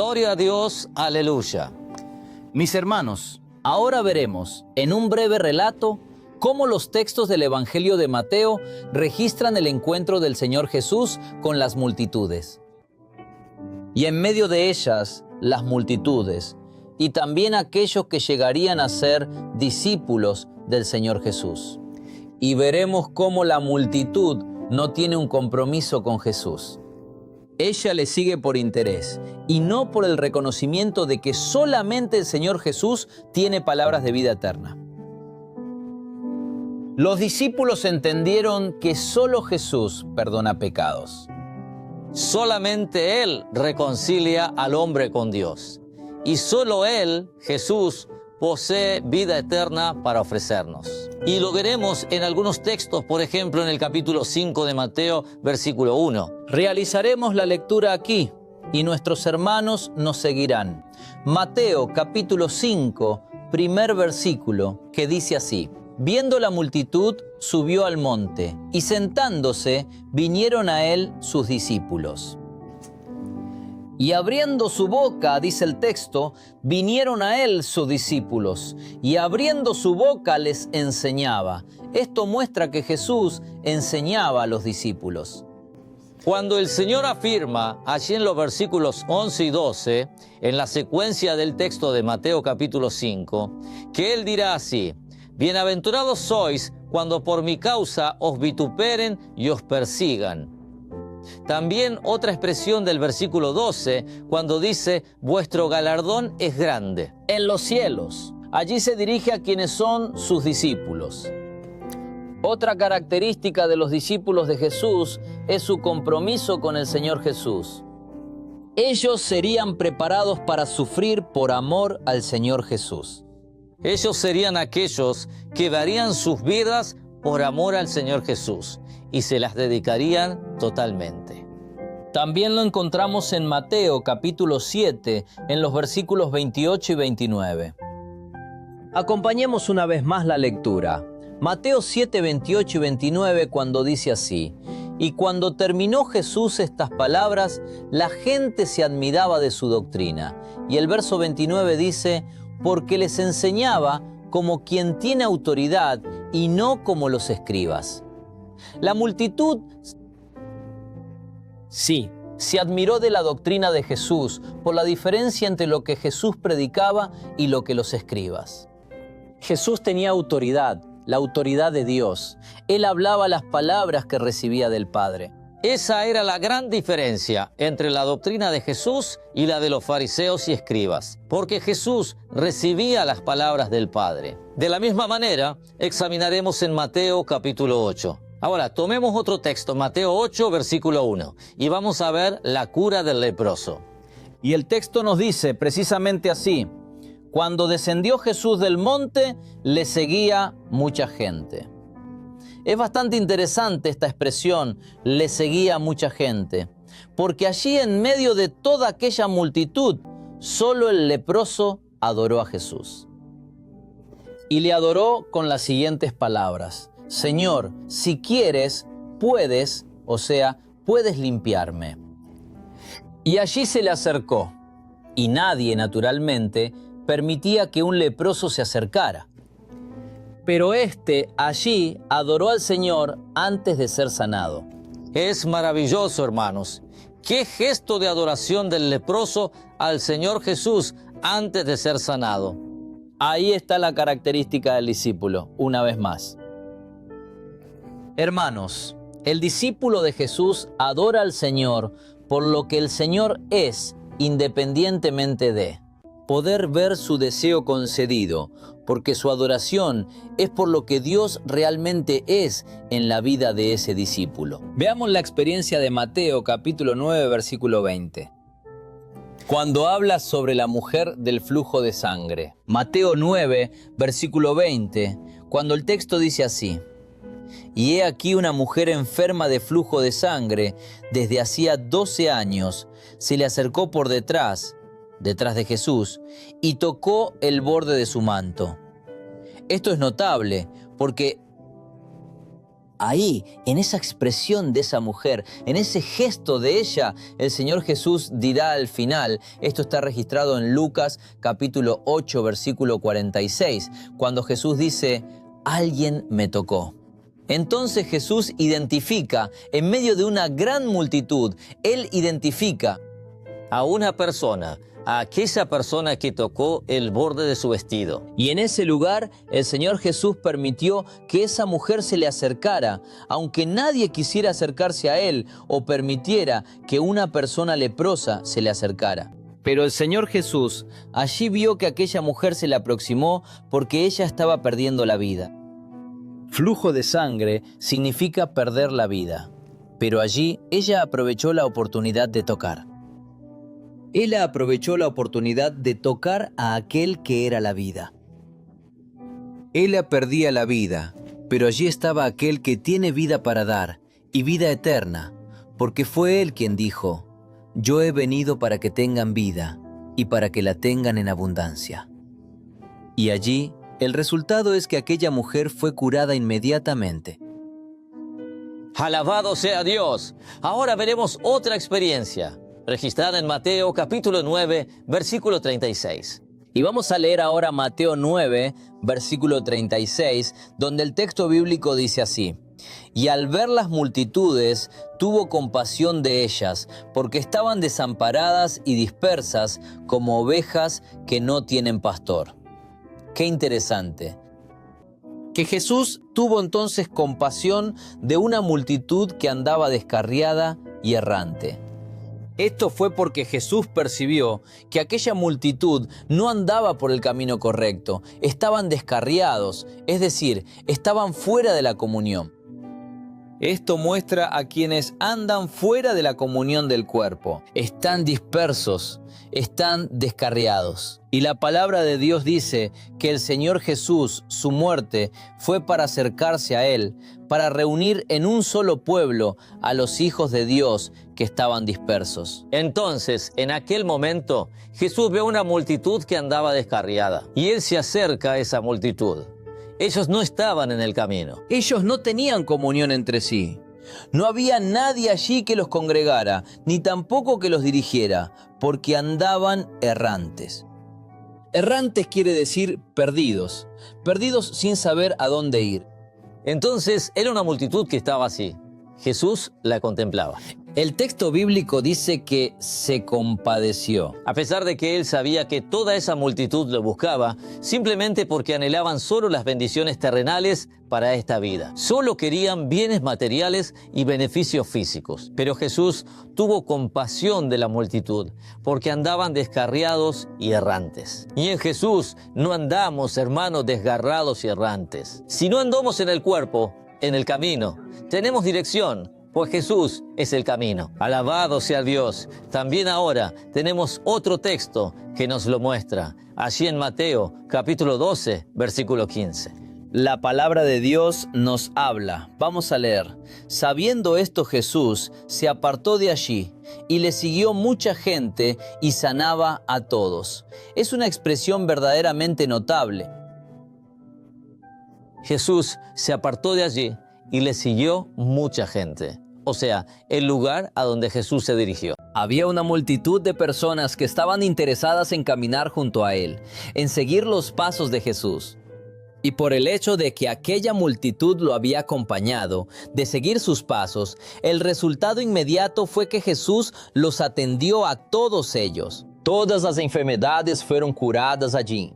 Gloria a Dios, aleluya. Mis hermanos, ahora veremos, en un breve relato, cómo los textos del Evangelio de Mateo registran el encuentro del Señor Jesús con las multitudes. Y en medio de ellas, las multitudes, y también aquellos que llegarían a ser discípulos del Señor Jesús. Y veremos cómo la multitud no tiene un compromiso con Jesús. Ella le sigue por interés y no por el reconocimiento de que solamente el Señor Jesús tiene palabras de vida eterna. Los discípulos entendieron que solo Jesús perdona pecados. Solamente Él reconcilia al hombre con Dios. Y solo Él, Jesús, posee vida eterna para ofrecernos. Y lo veremos en algunos textos, por ejemplo, en el capítulo 5 de Mateo, versículo 1. Realizaremos la lectura aquí y nuestros hermanos nos seguirán. Mateo, capítulo 5, primer versículo, que dice así: Viendo la multitud, subió al monte, y sentándose, vinieron a él sus discípulos. Y abriendo su boca, dice el texto, vinieron a él sus discípulos, y abriendo su boca les enseñaba. Esto muestra que Jesús enseñaba a los discípulos. Cuando el Señor afirma, allí en los versículos 11 y 12, en la secuencia del texto de Mateo capítulo 5, que Él dirá así: Bienaventurados sois cuando por mi causa os vituperen y os persigan. También otra expresión del versículo 12, cuando dice, vuestro galardón es grande. En los cielos, allí se dirige a quienes son sus discípulos. Otra característica de los discípulos de Jesús es su compromiso con el Señor Jesús. Ellos serían preparados para sufrir por amor al Señor Jesús. Ellos serían aquellos que darían sus vidas por amor al Señor Jesús y se las dedicarían totalmente. También lo encontramos en Mateo capítulo 7, en los versículos 28 y 29. Acompañemos una vez más la lectura. Mateo 7, 28 y 29, cuando dice así: Y cuando terminó Jesús estas palabras, la gente se admiraba de su doctrina. Y el verso 29 dice: porque les enseñaba como quien tiene autoridad y no como los escribas. La multitud sí, se admiró de la doctrina de Jesús por la diferencia entre lo que Jesús predicaba y lo que los escribas. Jesús tenía autoridad, la autoridad de Dios. Él hablaba las palabras que recibía del Padre. Esa era la gran diferencia entre la doctrina de Jesús y la de los fariseos y escribas, porque Jesús recibía las palabras del Padre. De la misma manera, examinaremos en Mateo capítulo 8. Ahora, tomemos otro texto, Mateo 8, versículo 1, y vamos a ver la cura del leproso. Y el texto nos dice precisamente así: cuando descendió Jesús del monte, le seguía mucha gente. Es bastante interesante esta expresión, le seguía mucha gente, porque allí en medio de toda aquella multitud, solo el leproso adoró a Jesús. Y le adoró con las siguientes palabras: Señor, si quieres, puedes, o sea, puedes limpiarme. Y allí se le acercó, y nadie, naturalmente, permitía que un leproso se acercara. Pero éste allí adoró al Señor antes de ser sanado. Es maravilloso, hermanos. Qué gesto de adoración del leproso al Señor Jesús antes de ser sanado. Ahí está la característica del discípulo, una vez más. Hermanos, el discípulo de Jesús adora al Señor por lo que el Señor es, independientemente de poder ver su deseo concedido, porque su adoración es por lo que Dios realmente es en la vida de ese discípulo. Veamos la experiencia de Mateo capítulo 9, versículo 20. Cuando habla sobre la mujer del flujo de sangre. Mateo 9, versículo 20, cuando el texto dice así: Y he aquí una mujer enferma de flujo de sangre desde hacía 12 años, se le acercó por detrás de Jesús, y tocó el borde de su manto. Esto es notable porque ahí, en esa expresión de esa mujer, en ese gesto de ella, el Señor Jesús dirá al final, esto está registrado en Lucas capítulo 8, versículo 46, cuando Jesús dice, alguien me tocó. Entonces Jesús identifica, en medio de una gran multitud, Él identifica a una persona, a aquella persona que tocó el borde de su vestido. Y en ese lugar el Señor Jesús permitió que esa mujer se le acercara, aunque nadie quisiera acercarse a Él o permitiera que una persona leprosa se le acercara. Pero el Señor Jesús allí vio que aquella mujer se le aproximó porque ella estaba perdiendo la vida. Flujo de sangre significa perder la vida, pero allí ella aprovechó la oportunidad de tocar. Ella aprovechó la oportunidad de tocar a aquel que era la vida. Ella perdía la vida, pero allí estaba aquel que tiene vida para dar, y vida eterna, porque fue Él quien dijo, yo he venido para que tengan vida, y para que la tengan en abundancia. Y allí, el resultado es que aquella mujer fue curada inmediatamente. Alabado sea Dios. Ahora veremos otra experiencia, registrada en Mateo capítulo 9, versículo 36. Y vamos a leer ahora Mateo 9, versículo 36, donde el texto bíblico dice así. Y al ver las multitudes, tuvo compasión de ellas, porque estaban desamparadas y dispersas como ovejas que no tienen pastor. Qué interesante. Que Jesús tuvo entonces compasión de una multitud que andaba descarriada y errante. Esto fue porque Jesús percibió que aquella multitud no andaba por el camino correcto, estaban descarriados, es decir, estaban fuera de la comunión. Esto muestra a quienes andan fuera de la comunión del cuerpo. Están dispersos, están descarriados. Y la palabra de Dios dice que el Señor Jesús, su muerte, fue para acercarse a Él, para reunir en un solo pueblo a los hijos de Dios que estaban dispersos. Entonces, en aquel momento, Jesús ve una multitud que andaba descarriada, y Él se acerca a esa multitud. Ellos no estaban en el camino. Ellos no tenían comunión entre sí. No había nadie allí que los congregara, ni tampoco que los dirigiera, porque andaban errantes. Errantes quiere decir perdidos, perdidos sin saber a dónde ir. Entonces, era una multitud que estaba así. Jesús la contemplaba. El texto bíblico dice que se compadeció. A pesar de que Él sabía que toda esa multitud lo buscaba, simplemente porque anhelaban solo las bendiciones terrenales para esta vida. Solo querían bienes materiales y beneficios físicos. Pero Jesús tuvo compasión de la multitud, porque andaban descarriados y errantes. Y en Jesús no andamos, hermanos, desgarrados y errantes. Si no andamos en el cuerpo, en el camino, tenemos dirección, pues Jesús es el camino. Alabado sea Dios. También ahora tenemos otro texto que nos lo muestra, allí en Mateo capítulo 12, versículo 15. La palabra de Dios nos habla. Vamos a leer. Sabiendo esto, Jesús se apartó de allí y le siguió mucha gente y sanaba a todos. Es una expresión verdaderamente notable. Jesús se apartó de allí y le siguió mucha gente. O sea, el lugar a donde Jesús se dirigió. Había una multitud de personas que estaban interesadas en caminar junto a Él, en seguir los pasos de Jesús. Y por el hecho de que aquella multitud lo había acompañado, de seguir sus pasos, el resultado inmediato fue que Jesús los atendió a todos ellos. Todas las enfermedades fueron curadas allí.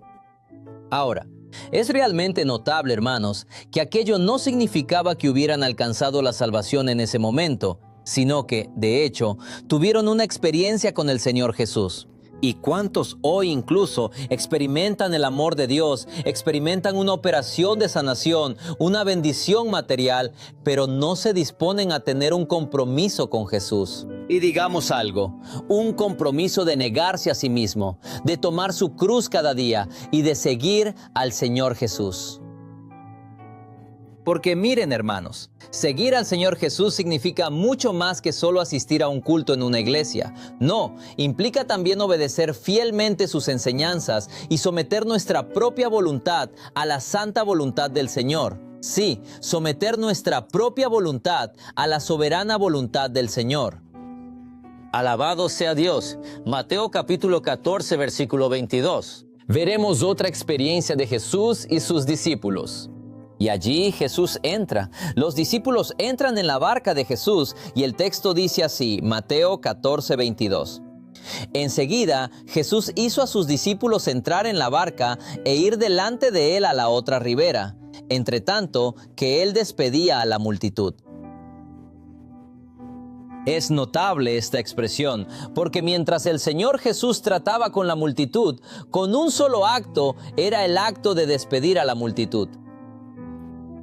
Ahora, es realmente notable, hermanos, que aquello no significaba que hubieran alcanzado la salvación en ese momento, sino que, de hecho, tuvieron una experiencia con el Señor Jesús. ¿Y cuántos hoy incluso experimentan el amor de Dios, experimentan una operación de sanación, una bendición material, pero no se disponen a tener un compromiso con Jesús? Y digamos algo, un compromiso de negarse a sí mismo, de tomar su cruz cada día y de seguir al Señor Jesús. Porque miren, hermanos, seguir al Señor Jesús significa mucho más que solo asistir a un culto en una iglesia. No, implica también obedecer fielmente sus enseñanzas y someter nuestra propia voluntad a la santa voluntad del Señor. Sí, someter nuestra propia voluntad a la soberana voluntad del Señor. Alabado sea Dios. Mateo capítulo 14, versículo 22. Veremos otra experiencia de Jesús y sus discípulos. Y allí Jesús entra. Los discípulos entran en la barca de Jesús y el texto dice así, Mateo 14, 22. Enseguida, Jesús hizo a sus discípulos entrar en la barca e ir delante de él a la otra ribera, entre tanto que él despedía a la multitud. Es notable esta expresión, porque mientras el Señor Jesús trataba con la multitud, con un solo acto era el acto de despedir a la multitud.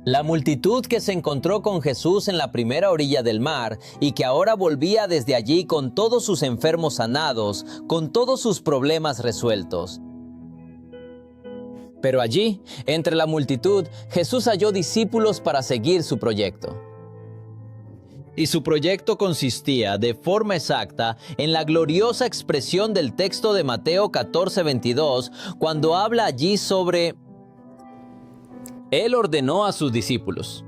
La multitud que se encontró con Jesús en la primera orilla del mar y que ahora volvía desde allí con todos sus enfermos sanados, con todos sus problemas resueltos. Pero allí, entre la multitud, Jesús halló discípulos para seguir su proyecto. Y su proyecto consistía de forma exacta en la gloriosa expresión del texto de Mateo 14, 22, cuando habla allí sobre Él ordenó a sus discípulos.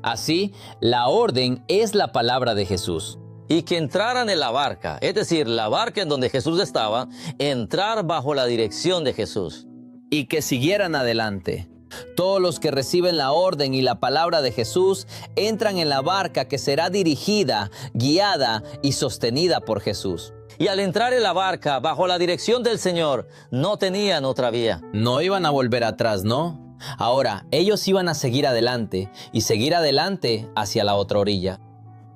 Así, la orden es la palabra de Jesús. Y que entraran en la barca, es decir, la barca en donde Jesús estaba, entrar bajo la dirección de Jesús. Y que siguieran adelante. Todos los que reciben la orden y la palabra de Jesús entran en la barca que será dirigida, guiada y sostenida por Jesús. Y al entrar en la barca bajo la dirección del Señor, no tenían otra vía. No iban a volver atrás, ¿no? Ahora, ellos iban a seguir adelante y seguir adelante hacia la otra orilla.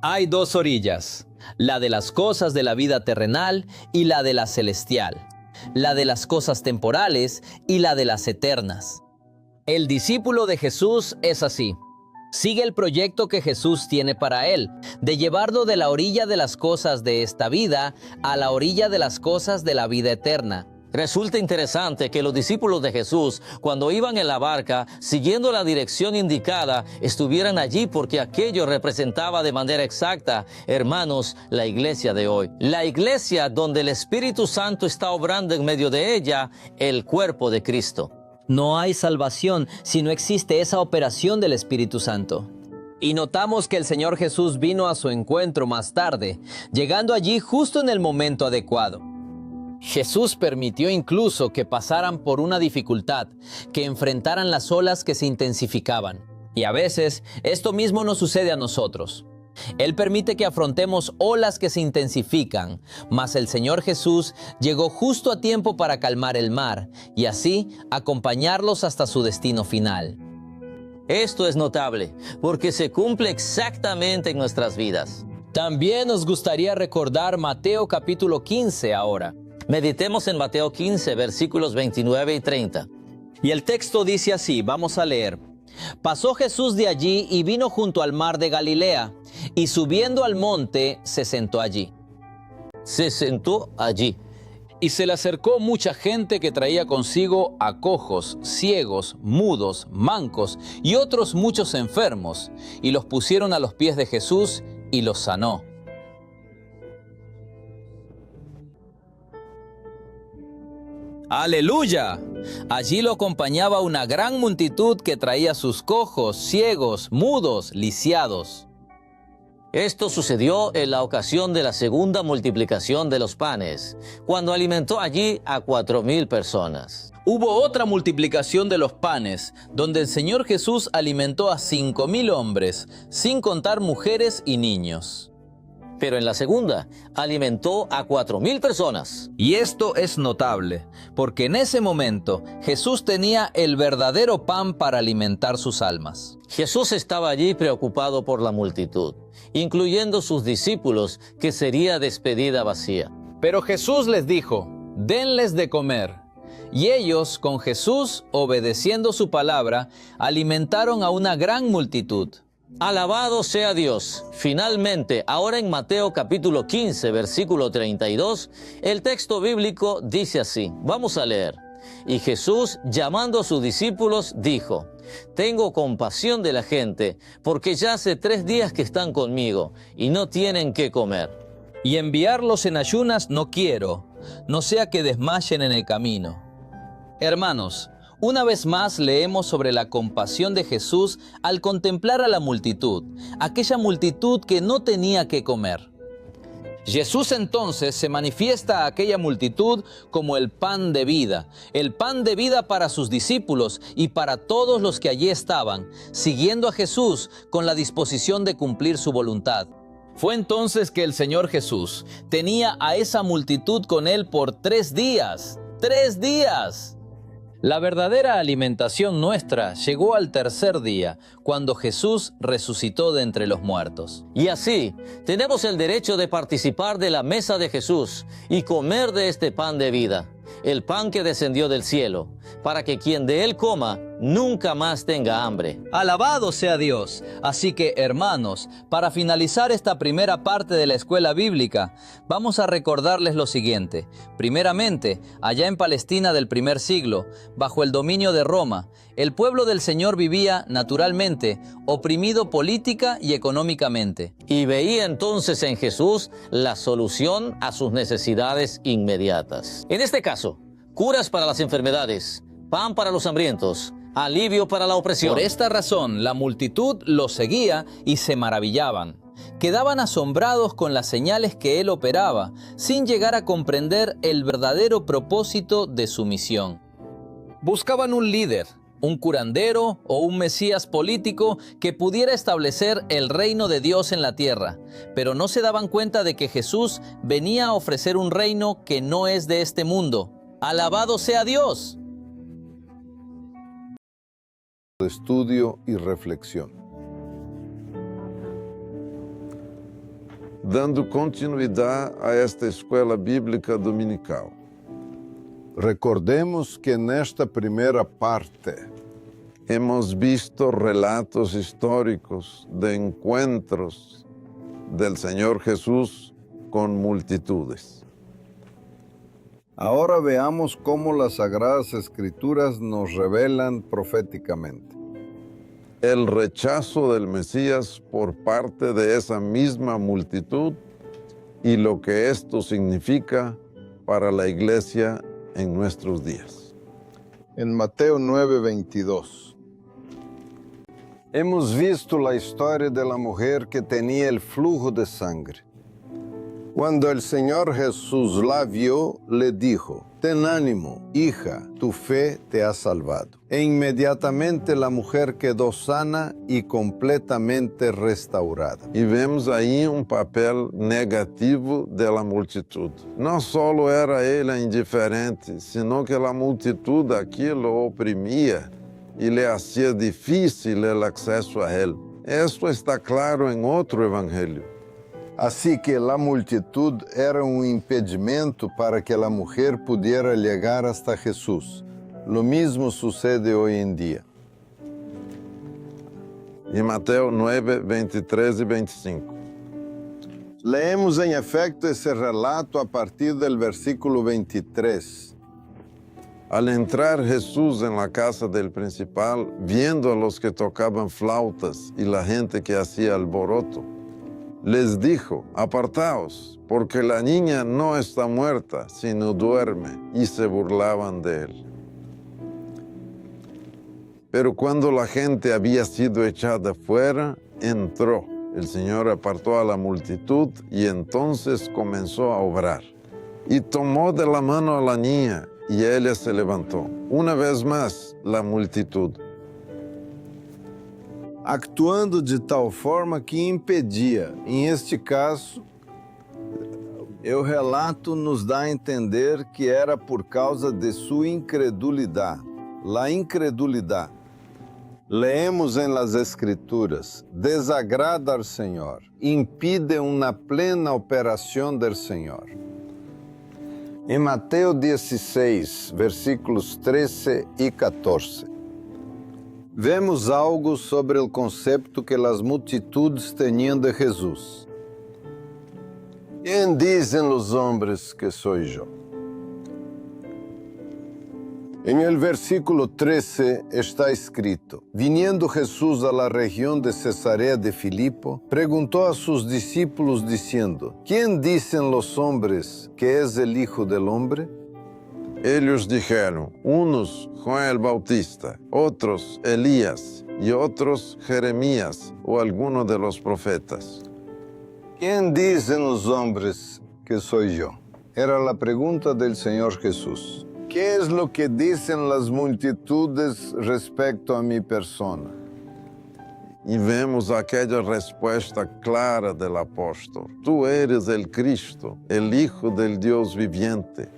Hay dos orillas, la de las cosas de la vida terrenal y la de la celestial, la de las cosas temporales y la de las eternas. El discípulo de Jesús es así. Sigue el proyecto que Jesús tiene para él, de llevarlo de la orilla de las cosas de esta vida a la orilla de las cosas de la vida eterna. Resulta interesante que los discípulos de Jesús, cuando iban en la barca, siguiendo la dirección indicada, estuvieran allí porque aquello representaba de manera exacta, hermanos, la iglesia de hoy. La iglesia donde el Espíritu Santo está obrando en medio de ella, el cuerpo de Cristo. No hay salvación si no existe esa operación del Espíritu Santo. Y notamos que el Señor Jesús vino a su encuentro más tarde, llegando allí justo en el momento adecuado. Jesús permitió incluso que pasaran por una dificultad, que enfrentaran las olas que se intensificaban. Y a veces esto mismo nos sucede a nosotros. Él permite que afrontemos olas que se intensifican, mas el Señor Jesús llegó justo a tiempo para calmar el mar y así acompañarlos hasta su destino final. Esto es notable porque se cumple exactamente en nuestras vidas. También nos gustaría recordar Mateo capítulo 15 ahora. Meditemos en Mateo 15, versículos 29 y 30. Y el texto dice así, vamos a leer. Pasó Jesús de allí y vino junto al mar de Galilea, y subiendo al monte se sentó allí. Se sentó allí. Y se le acercó mucha gente que traía consigo a cojos, ciegos, mudos, mancos y otros muchos enfermos, y los pusieron a los pies de Jesús y los sanó. ¡Aleluya! Allí lo acompañaba una gran multitud que traía sus cojos, ciegos, mudos, lisiados. Esto sucedió en la ocasión de la segunda multiplicación de los panes, cuando alimentó allí a 4,000 personas. Hubo otra multiplicación de los panes, donde el Señor Jesús alimentó a 5,000 hombres, sin contar mujeres y niños. Pero en la segunda, alimentó a 4,000 personas. Y esto es notable, porque en ese momento Jesús tenía el verdadero pan para alimentar sus almas. Jesús estaba allí preocupado por la multitud, incluyendo sus discípulos, que sería despedida vacía. Pero Jesús les dijo, denles de comer. Y ellos, con Jesús, obedeciendo su palabra, alimentaron a una gran multitud. Alabado sea Dios. Finalmente, ahora en Mateo capítulo 15, versículo 32, el texto bíblico dice así. Vamos a leer. Y Jesús, llamando a sus discípulos, dijo, tengo compasión de la gente, porque ya hace 3 días que están conmigo y no tienen qué comer. Y enviarlos en ayunas no quiero, no sea que desmayen en el camino. Hermanos, Una vez más leemos sobre la compasión de Jesús al contemplar a la multitud, aquella multitud que no tenía que comer. Jesús entonces se manifiesta a aquella multitud como el pan de vida para sus discípulos y para todos los que allí estaban, siguiendo a Jesús con la disposición de cumplir su voluntad. Fue entonces que el Señor Jesús tenía a esa multitud con él por 3 días. ¡3 días! La verdadera alimentación nuestra llegó al tercer día, cuando Jesús resucitó de entre los muertos. Y así, tenemos el derecho de participar de la mesa de Jesús y comer de este pan de vida, el pan que descendió del cielo, para que quien de él coma nunca más tenga hambre. ¡Alabado sea Dios! Así que, hermanos, para finalizar esta primera parte de la escuela bíblica, vamos a recordarles lo siguiente. Primeramente, allá en Palestina del primer siglo, bajo el dominio de Roma, el pueblo del Señor vivía, naturalmente, oprimido política y económicamente. Y veía entonces en Jesús la solución a sus necesidades inmediatas. En este caso, curas para las enfermedades, pan para los hambrientos, alivio para la opresión. Por esta razón, la multitud lo seguía y se maravillaban. Quedaban asombrados con las señales que él operaba, sin llegar a comprender el verdadero propósito de su misión. Buscaban un líder, un curandero o un mesías político que pudiera establecer el reino de Dios en la tierra, pero no se daban cuenta de que Jesús venía a ofrecer un reino que no es de este mundo. ¡Alabado sea Dios! Estudio y reflexión. Dando continuidade a esta escola bíblica dominical. Recordemos que nesta primeira parte hemos visto relatos históricos de encuentros del Señor Jesús con multitudes. Ahora veamos cómo las Sagradas Escrituras nos revelan proféticamente el rechazo del Mesías por parte de esa misma multitud y lo que esto significa para la iglesia en nuestros días. En Mateo 9:22 hemos visto la historia de la mujer que tenía el flujo de sangre. Cuando el Señor Jesús la vio, le dijo: «Ten ánimo, hija, tu fe te ha salvado». E inmediatamente la mujer quedó sana y completamente restaurada. Y vemos ahí un papel negativo de la multitud. No solo era ella indiferente, sino que la multitud aquí lo oprimía y le hacía difícil el acceso a él. Esto está claro en otro evangelio. Así que la multitud era un impedimento para que la mujer pudiera llegar hasta Jesús. Lo mismo sucede hoy en día. En Mateo 9, 23 y 25. Leemos en efecto ese relato a partir del versículo 23. Al entrar Jesús en la casa del principal, viendo a los que tocaban flautas y la gente que hacía alboroto, les dijo: «Apartaos, porque la niña no está muerta, sino duerme», y se burlaban de él. Pero cuando la gente había sido echada fuera, entró. El Señor apartó a la multitud y entonces comenzó a obrar. Y tomó de la mano a la niña y ella se levantó. Una vez más, la multitud, actuando de tal forma que impedia. Em este caso, o relato nos dá a entender que era por causa de sua incredulidade. La incredulidade. Leemos em las Escrituras: desagrada al Senhor, impide uma plena operação del Senhor. Em Mateus 16, versículos 13 e 14, vemos algo sobre o conceito que as multitudes tinham de Jesus. ¿Quién dicen los hombres que soy yo? En el versículo 13 está escrito: viniendo Jesús a la región de Cesarea de Filipo, preguntó a sus discípulos diciendo: ¿Quién dicen los hombres que es el Hijo del Hombre? Ellos dijeron, unos Juan el Bautista, otros Elías y otros Jeremías o alguno de los profetas. ¿Quién dicen los hombres que soy yo? Era la pregunta del Señor Jesús. ¿Qué es lo que dicen las multitudes respecto a mi persona? Y vemos aquella respuesta clara del apóstol. Tú eres el Cristo, el Hijo del Dios viviente.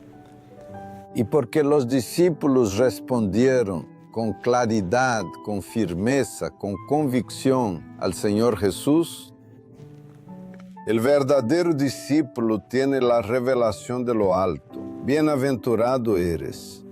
Y porque los discípulos respondieron con claridad, con firmeza, con convicción al Señor Jesús, el verdadero discípulo tiene la revelación de lo alto. Bienaventurado eres,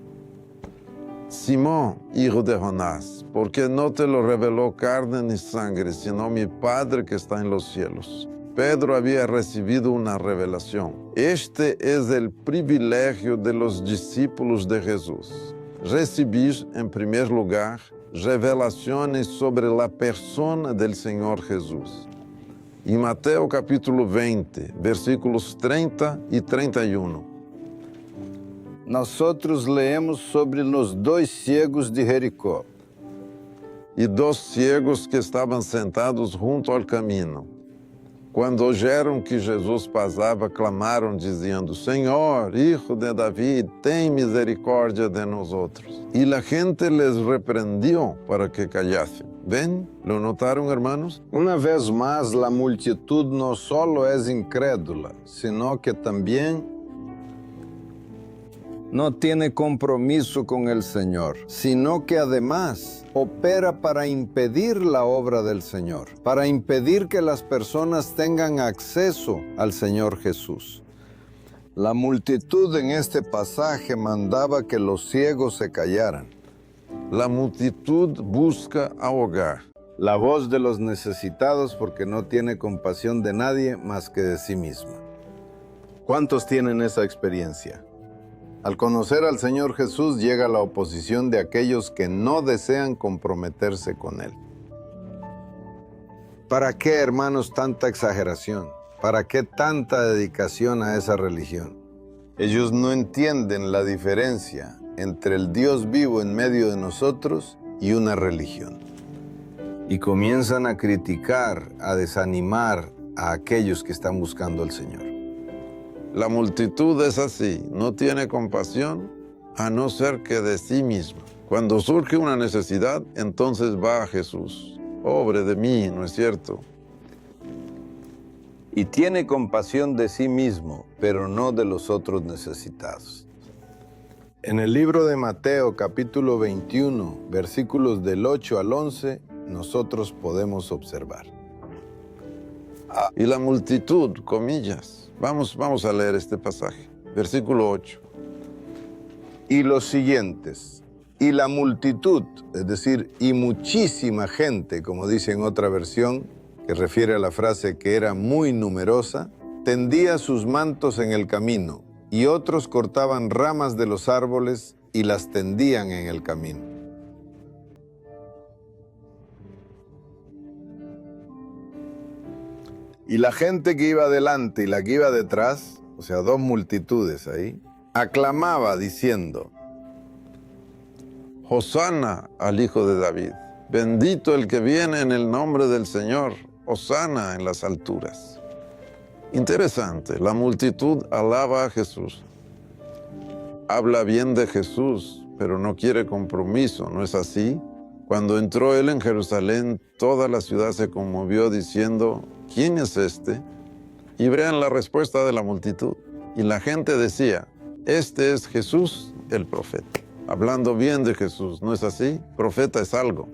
Simón, hijo de Jonás, porque no te lo reveló carne ni sangre, sino mi Padre que está en los cielos. Pedro había recibido una revelación. Este es el privilegio de los discípulos de Jesús. Recibir, en primer lugar, revelaciones sobre la persona del Señor Jesús. En Mateo capítulo 20, versículos 30 y 31. Nosotros leemos sobre los dos ciegos de Jericó. Y dos ciegos que estaban sentados junto al camino. Quando oyeron que Jesus passava, clamaram dizendo, Senhor, Hijo de David, ten misericórdia de nosotros. Y la gente les reprendió para que callasen. ¿Ven? ¿Lo notaron, hermanos? Una vez más, la multitud no solo es incrédula, sino que también no tiene compromiso con el Señor, sino que además opera para impedir la obra del Señor, para impedir que las personas tengan acceso al Señor Jesús. La multitud en este pasaje mandaba que los ciegos se callaran. La multitud busca ahogar la voz de los necesitados porque no tiene compasión de nadie más que de sí misma. ¿Cuántos tienen esa experiencia? Al conocer al Señor Jesús llega la oposición de aquellos que no desean comprometerse con Él. ¿Para qué, hermanos, tanta exageración? ¿Para qué tanta dedicación a esa religión? Ellos no entienden la diferencia entre el Dios vivo en medio de nosotros y una religión. Y comienzan a criticar, a desanimar a aquellos que están buscando al Señor. La multitud es así, no tiene compasión a no ser que de sí misma. Cuando surge una necesidad, entonces va a Jesús. Pobre de mí, ¿no es cierto? Y tiene compasión de sí mismo, pero no de los otros necesitados. En el libro de Mateo, capítulo 21, versículos del 8 al 11, nosotros podemos observar. Y la multitud, comillas. Vamos a leer este pasaje, versículo 8. Y los siguientes, y la multitud, es decir, y muchísima gente, como dice en otra versión, que refiere a la frase que era muy numerosa, tendía sus mantos en el camino, y otros cortaban ramas de los árboles y las tendían en el camino. Y la gente que iba adelante y la que iba detrás, o sea, dos multitudes ahí, aclamaba diciendo, Hosana al Hijo de David, bendito el que viene en el nombre del Señor, Hosana en las alturas. Interesante, la multitud alaba a Jesús. Habla bien de Jesús, pero no quiere compromiso, ¿no es así? Cuando entró él en Jerusalén, toda la ciudad se conmovió diciendo, ¿quién es este? Y vean la respuesta de la multitud. Y la gente decía, este es Jesús el profeta. Hablando bien de Jesús, ¿no es así? Profeta es algo,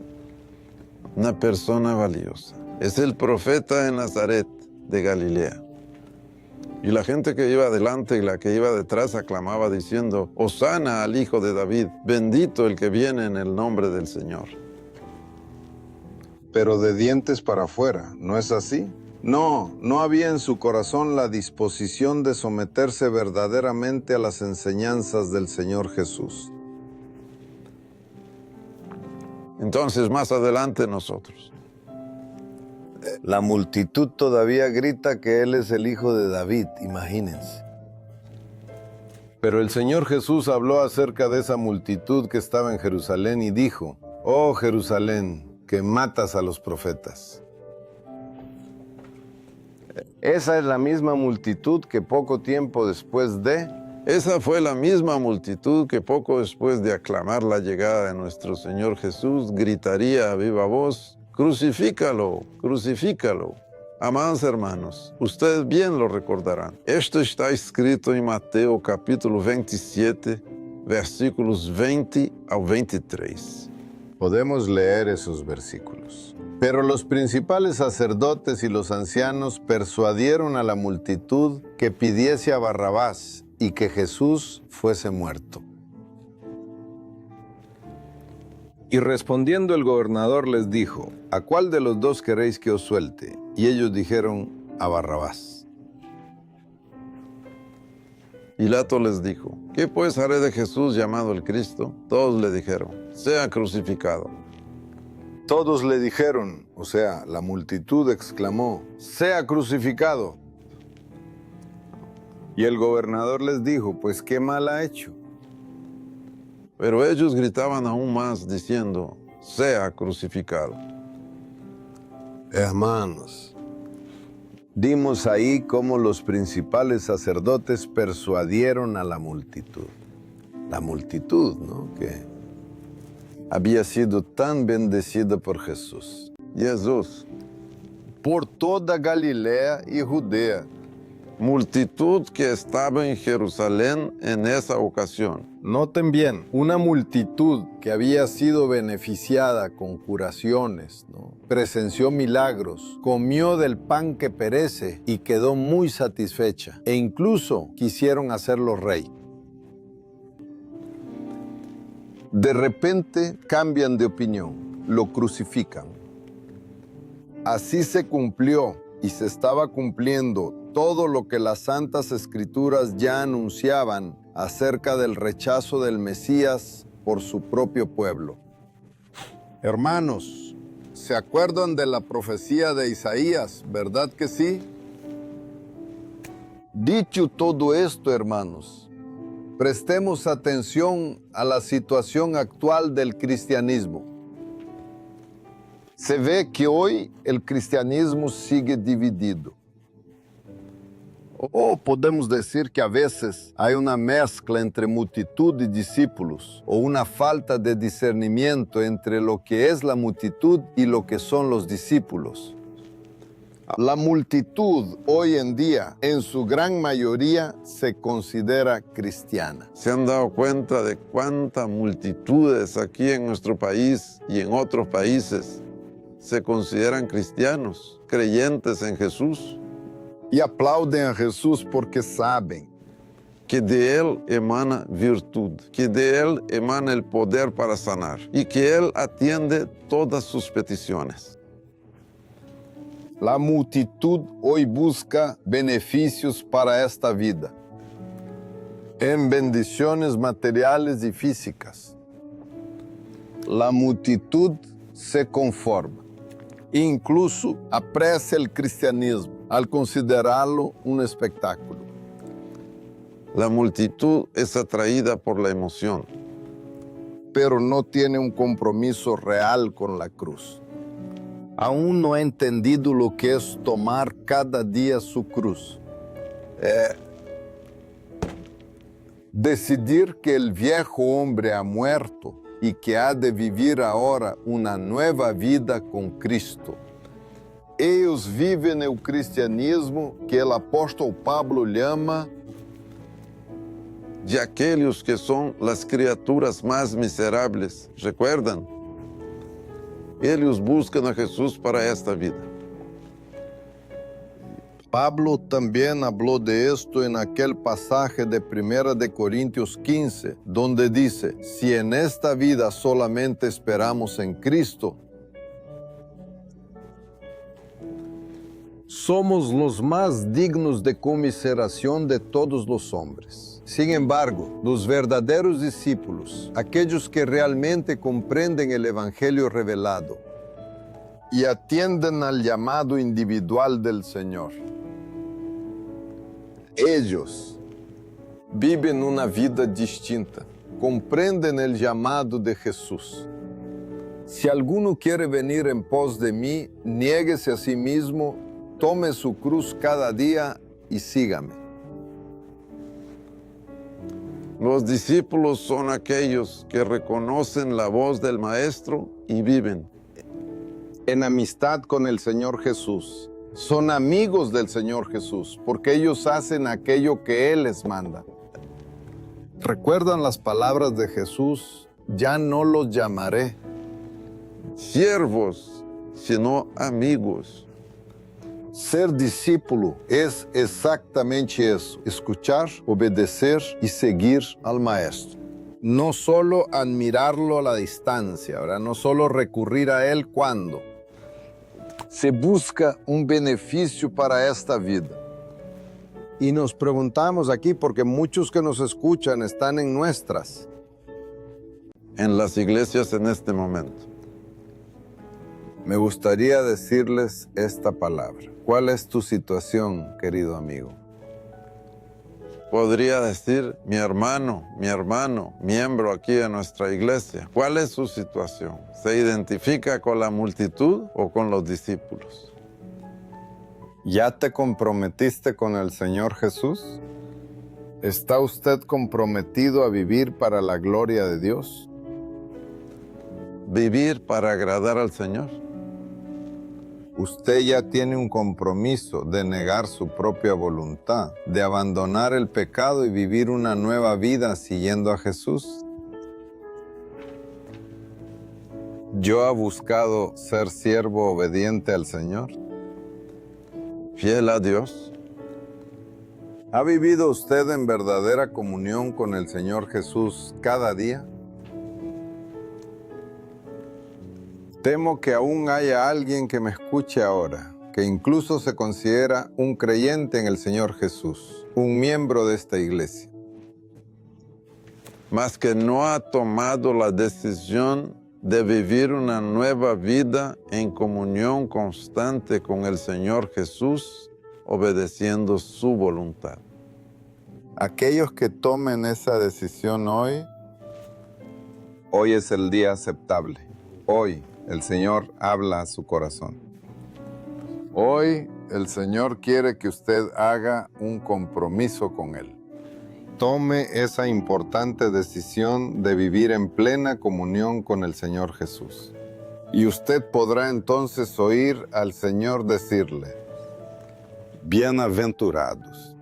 una persona valiosa. Es el profeta de Nazaret, de Galilea. Y la gente que iba adelante y la que iba detrás aclamaba diciendo, Hosana al Hijo de David, bendito el que viene en el nombre del Señor. Pero de dientes para afuera, ¿no es así? No había en su corazón la disposición de someterse verdaderamente a las enseñanzas del Señor Jesús. Entonces, más adelante nosotros. La multitud todavía grita que Él es el Hijo de David, imagínense. Pero el Señor Jesús habló acerca de esa multitud que estaba en Jerusalén y dijo: «Oh Jerusalén, que matas a los profetas». Esa es la misma multitud que poco tiempo después de... Esa fue la misma multitud que poco después de aclamar la llegada de nuestro Señor Jesús gritaría a viva voz: «Crucifícalo, crucifícalo». Amados hermanos, ustedes bien lo recordarán. Esto está escrito en Mateo capítulo 27, versículos 20 al 23. Podemos leer esos versículos. Pero los principales sacerdotes y los ancianos persuadieron a la multitud que pidiese a Barrabás y que Jesús fuese muerto. Y respondiendo el gobernador les dijo: «¿A cuál de los dos queréis que os suelte?». Y ellos dijeron: «A Barrabás». Pilato les dijo: «¿Qué pues haré de Jesús llamado el Cristo?». Todos le dijeron: «Sea crucificado». Todos le dijeron, o sea, la multitud exclamó: «Sea crucificado». Y el gobernador les dijo: «Pues qué mal ha hecho». Pero ellos gritaban aún más diciendo: «Sea crucificado». Hermanos, dimos ahí cómo los principales sacerdotes persuadieron a la multitud. La multitud, ¿no?, que había sido tan bendecida por Jesús. Jesús, por toda Galilea y Judea. Multitud que estaba en Jerusalén en esa ocasión. Noten bien, una multitud que había sido beneficiada con curaciones, ¿no?, presenció milagros, comió del pan que perece y quedó muy satisfecha, e incluso quisieron hacerlo rey. De repente cambian de opinión, lo crucifican. Así se cumplió y se estaba cumpliendo todo lo que las Santas Escrituras ya anunciaban acerca del rechazo del Mesías por su propio pueblo. Hermanos, ¿se acuerdan de la profecía de Isaías, verdad que sí? Dicho todo esto, hermanos, prestemos atención a la situación actual del cristianismo. Se ve que hoy el cristianismo sigue dividido. O podemos decir que a veces hay una mezcla entre multitud y discípulos, o una falta de discernimiento entre lo que es la multitud y lo que son los discípulos. La multitud hoy en día, en su gran mayoría, se considera cristiana. ¿Se han dado cuenta de cuántas multitudes aquí en nuestro país y en otros países se consideran cristianos, creyentes en Jesús? Y aplauden a Jesús porque saben que de Él emana virtud, que de Él emana el poder para sanar y que Él atiende todas sus peticiones. La multitud hoy busca beneficios para esta vida, en bendiciones materiales y físicas. La multitud se conforma, incluso aprecia el cristianismo al considerarlo un espectáculo. La multitud es atraída por la emoción, pero no tiene un compromiso real con la cruz. Aún no ha entendido lo que es tomar cada día su cruz. Decidir que el viejo hombre ha muerto y que ha de vivir ahora una nueva vida con Cristo. Ellos viven el cristianismo que el apóstol Pablo llama de aquellos que son las criaturas más miserables. ¿Recuerdan? Ellos buscan a Jesús para esta vida. Pablo también habló de esto en aquel pasaje de 1 de Corintios 15, donde dice: si en esta vida solamente esperamos en Cristo, somos los más dignos de conmiseración de todos los hombres. Sin embargo, los verdaderos discípulos, aquellos que realmente comprenden el Evangelio revelado y atienden al llamado individual del Señor, ellos viven una vida distinta, comprenden el llamado de Jesús. Si alguno quiere venir en pos de mí, niéguese a sí mismo, tome su cruz cada día y sígame. Los discípulos son aquellos que reconocen la voz del Maestro y viven en amistad con el Señor Jesús. Son amigos del Señor Jesús, porque ellos hacen aquello que Él les manda. ¿Recuerdan las palabras de Jesús? Ya no los llamaré siervos, sino amigos. Ser discípulo es exactamente eso: escuchar, obedecer y seguir al Maestro. No solo admirarlo a la distancia, ¿verdad? No solo recurrir a Él cuando se busca un beneficio para esta vida. Y nos preguntamos aquí, porque muchos que nos escuchan están en nuestras, en las iglesias en este momento. Me gustaría decirles esta palabra. ¿Cuál es tu situación, querido amigo? Podría decir mi hermano, miembro aquí de nuestra iglesia. ¿Cuál es su situación? ¿Se identifica con la multitud o con los discípulos? ¿Ya te comprometiste con el Señor Jesús? ¿Está usted comprometido a vivir para la gloria de Dios? ¿Vivir para agradar al Señor? Usted ya tiene un compromiso de negar su propia voluntad, de abandonar el pecado y vivir una nueva vida siguiendo a Jesús. ¿Yo ha buscado ser siervo obediente al Señor? Fiel a Dios. ¿Ha vivido usted en verdadera comunión con el Señor Jesús cada día? Temo que aún haya alguien que me escuche ahora, que incluso se considera un creyente en el Señor Jesús, un miembro de esta iglesia, mas que no ha tomado la decisión de vivir una nueva vida en comunión constante con el Señor Jesús, obedeciendo su voluntad. Aquellos que tomen esa decisión hoy es el día aceptable. Hoy el Señor habla a su corazón. Hoy el Señor quiere que usted haga un compromiso con Él. Tome esa importante decisión de vivir en plena comunión con el Señor Jesús. Y usted podrá entonces oír al Señor decirle: bienaventurados.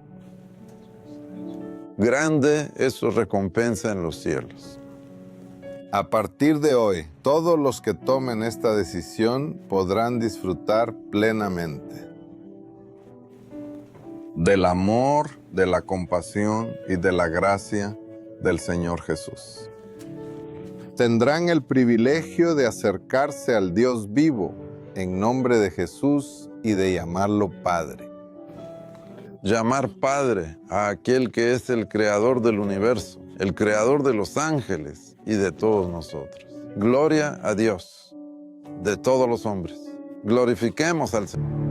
Grande es su recompensa en los cielos. A partir de hoy, todos los que tomen esta decisión podrán disfrutar plenamente del amor, de la compasión y de la gracia del Señor Jesús. Tendrán el privilegio de acercarse al Dios vivo en nombre de Jesús y de llamarlo Padre. Llamar Padre a aquel que es el creador del universo, el creador de los ángeles y de todos nosotros. Gloria a Dios, de todos los hombres. Glorifiquemos al Señor.